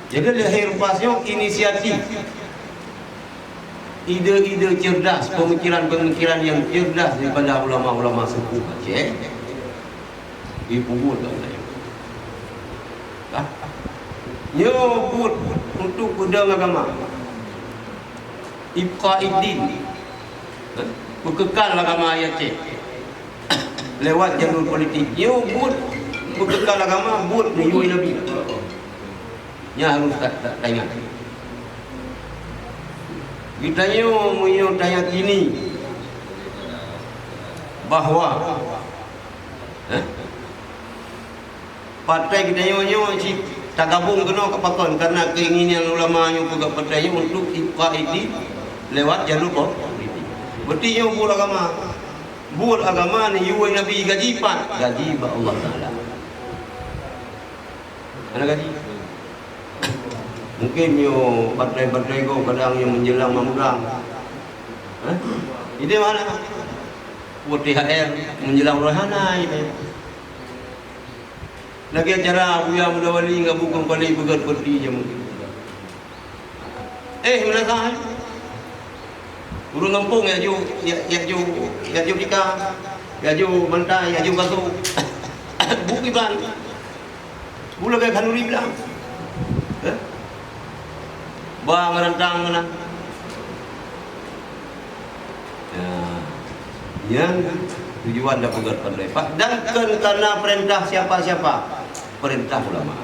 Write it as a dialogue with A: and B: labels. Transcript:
A: Jadi lahir pasnya inisiatif, ide-ide cerdas, pemikiran-pemikiran yang cerdas daripada ulama-ulama sepuh Aceh. Dipukul tak saya. Nyebut untuk pedang agama, ibqaiddin, berkekal agama Aceh lewat jalur politik. Nyebut berkekal agama, buat menyuai Nabi. Nya harus tak tanya. Kita nyo tanya kini bahwa partai kita nyo si tak gabung kena ke pakon karena keinginan ulama nyo juga partai nyo untuk ibqaiddin lewat jalur politik. Berarti nyo buat agama ni yuai Nabi gaji ba Allah Taala. Ana gaji. Mungkin yo partai-partai kau kadang yang menjelang Ramadan. Ini mana? Buat THR menjelang rohana ini. Lagi acara Buya Muda Wali enggak bukan kali pegat peti je mungkin. Mana sah? Urang kampung ya jo tika, ya jo bantai, ya jo batu. Buki ban. Bula kayak kanuri bilang. Bang rentang mana? Yang tujuan dah pegat pandai. Dan karena perintah siapa-siapa, perintah ulama.